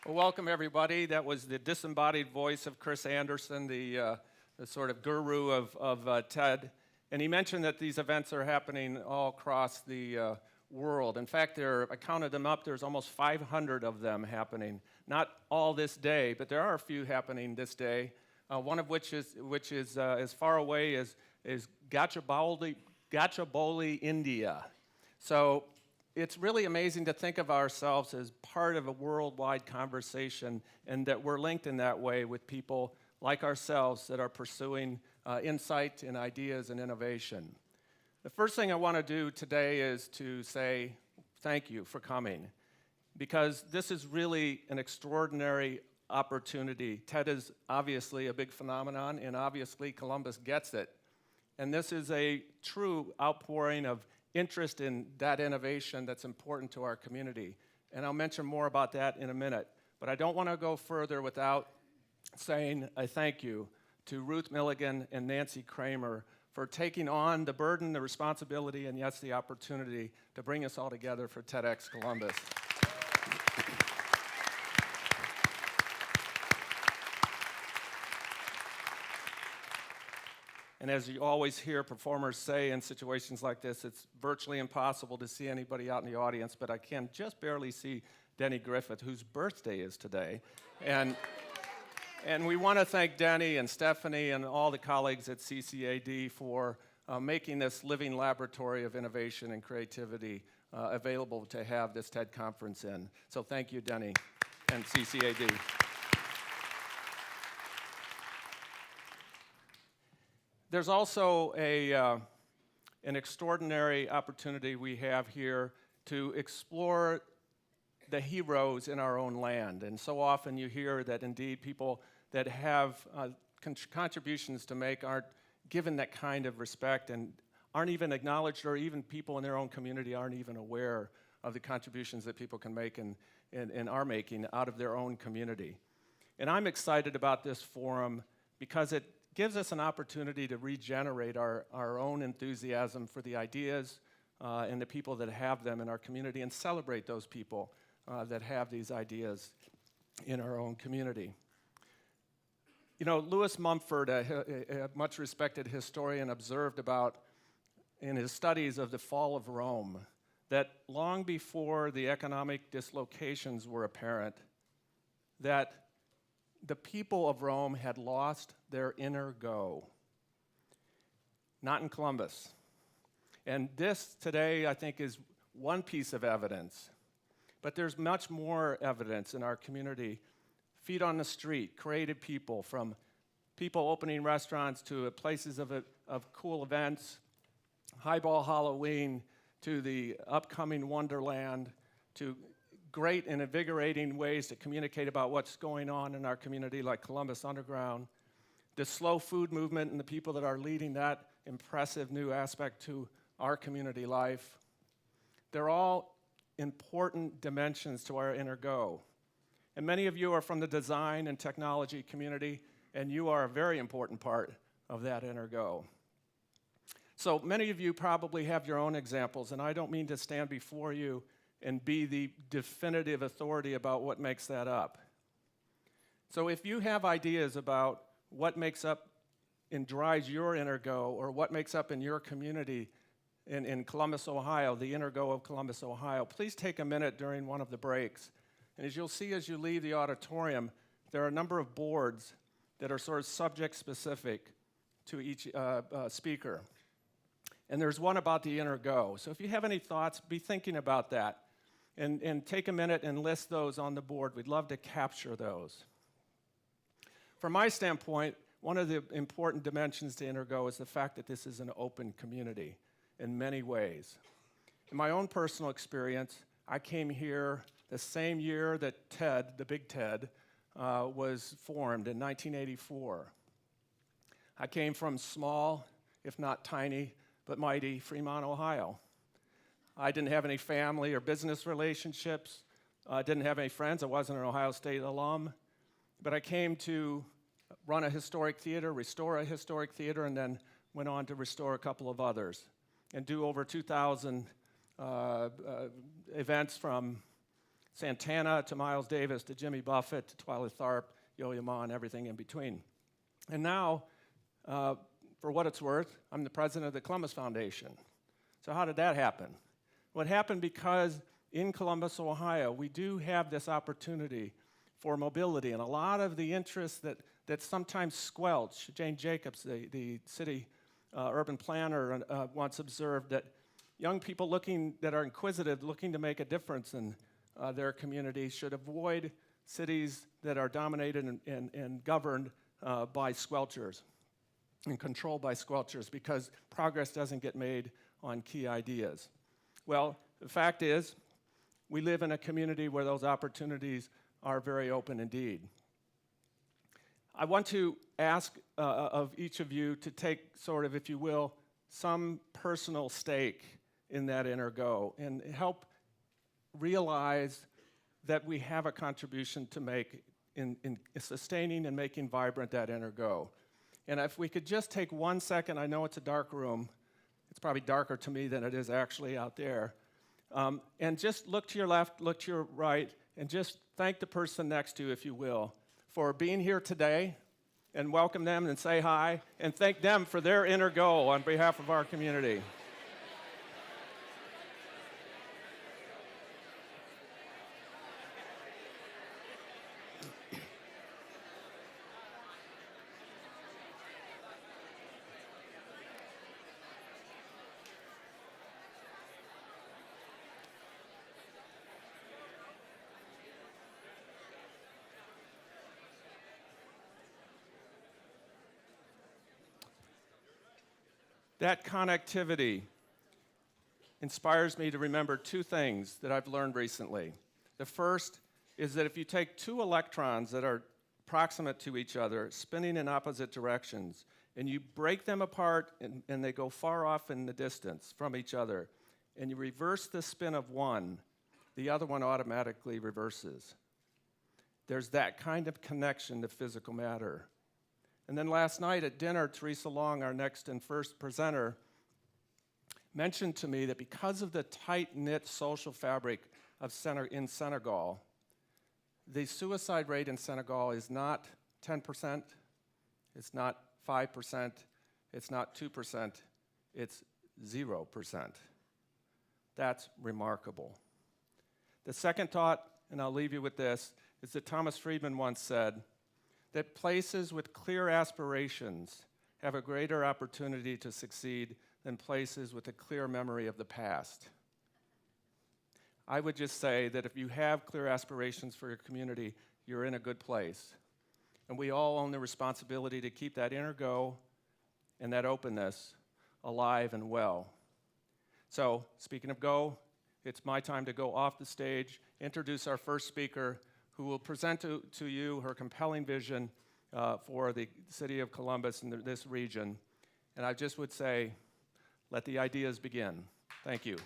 Well, welcome everybody. That was the disembodied voice of Chris Anderson, the sort of guru of TED. And he mentioned that these events are happening all across the world. In fact, I counted them up, there's almost 500 of them happening. Not all this day, but there are a few happening this day. One of which is as far away as Gachibowli, India. So it's really amazing to think of ourselves as part of a worldwide conversation and that we're linked in that way with people like ourselves that are pursuing insight and ideas and innovation. The first thing I want to do today is to say thank you for coming, because this is really an extraordinary opportunity. TED is obviously a big phenomenon, and obviously Columbus gets it. And this is a true outpouring of interest in that innovation that's important to our community. And I'll mention more about that in a minute. But I don't want to go further without saying a thank you to Ruth Milligan and Nancy Kramer for taking on the burden, the responsibility, and yes, the opportunity to bring us all together for TEDx Columbus. And as you always hear performers say in situations like this, it's virtually impossible to see anybody out in the audience, but I can just barely see Denny Griffith, whose birthday is today. And we want to thank Denny and Stephanie and all the colleagues at CCAD for making this living laboratory of innovation and creativity available to have this TED conference in. So thank you, Denny and CCAD. There's also an extraordinary opportunity we have here to explore the heroes in our own land. And so often you hear that indeed people that have contributions to make aren't given that kind of respect and aren't even acknowledged, or even people in their own community aren't even aware of the contributions that people can make and are making out of their own community. And I'm excited about this forum because it gives us an opportunity to regenerate our own enthusiasm for the ideas and the people that have them in our community, and celebrate those people that have these ideas in our own community. You know, Lewis Mumford, a much respected historian, observed about in his studies of the fall of Rome that long before the economic dislocations were apparent, that the people of Rome had lost their inner go. Not in Columbus. And this today, I think, is one piece of evidence. But there's much more evidence in our community. Feet on the street, creative people, from people opening restaurants to places of cool events, Highball Halloween, to the upcoming Wonderland, to great and invigorating ways to communicate about what's going on in our community, like Columbus Underground, the slow food movement and the people that are leading that impressive new aspect to our community life. They're all important dimensions to our inner go. And many of you are from the design and technology community, and you are a very important part of that inner go. So many of you probably have your own examples, and I don't mean to stand before you and be the definitive authority about what makes that up. So if you have ideas about what makes up and drives your inner go, or what makes up in your community in Columbus, Ohio, the inner go of Columbus, Ohio, please take a minute during one of the breaks. And as you'll see as you leave the auditorium, there are a number of boards that are sort of subject specific to each speaker. And there's one about the inner go. So if you have any thoughts, be thinking about that. And take a minute and list those on the board. We'd love to capture those. From my standpoint, one of the important dimensions to inner go is the fact that this is an open community in many ways. In my own personal experience, I came here the same year that TED, the big TED, was formed in 1984. I came from small, if not tiny, but mighty Fremont, Ohio. I didn't have any family or business relationships. I didn't have any friends. I wasn't an Ohio State alum. But I came to run a historic theater, restore a historic theater, and then went on to restore a couple of others and do over 2,000 events from Santana to Miles Davis to Jimmy Buffett to Twyla Tharp, Yo-Yo Ma, and everything in between. And now, for what it's worth, I'm the president of the Columbus Foundation. So how did that happen? Well, it happened because in Columbus, Ohio, we do have this opportunity for mobility, and a lot of the interests that sometimes squelch. Jane Jacobs, the city urban planner, once observed that young people that are inquisitive, looking to make a difference in their community, should avoid cities that are dominated and governed by squelchers and controlled by squelchers, because progress doesn't get made on key ideas. Well, the fact is, we live in a community where those opportunities are very open indeed. I want to ask of each of you to take sort of, if you will, some personal stake in that inner go and help realize that we have a contribution to make in sustaining and making vibrant that inner go. And if we could just take 1 second, I know it's a dark room, it's probably darker to me than it is actually out there, and just look to your left, look to your right, and just thank the person next to you, if you will, for being here today, and welcome them and say hi, and thank them for their inner go on behalf of our community. That connectivity inspires me to remember two things that I've learned recently. The first is that if you take two electrons that are proximate to each other, spinning in opposite directions, and you break them apart and they go far off in the distance from each other, and you reverse the spin of one, the other one automatically reverses. There's that kind of connection to physical matter. And then last night at dinner, Teresa Long, our next and first presenter, mentioned to me that because of the tight-knit social fabric of in Senegal, the suicide rate in Senegal is not 10%, it's not 5%, it's not 2%, it's 0%. That's remarkable. The second thought, and I'll leave you with this, is that Thomas Friedman once said that places with clear aspirations have a greater opportunity to succeed than places with a clear memory of the past. I would just say that if you have clear aspirations for your community, you're in a good place. And we all own the responsibility to keep that inner go and that openness alive and well. So, speaking of go, it's my time to go off the stage, introduce our first speaker, who will present to you her compelling vision for the city of Columbus and this region. And I just would say, let the ideas begin. Thank you.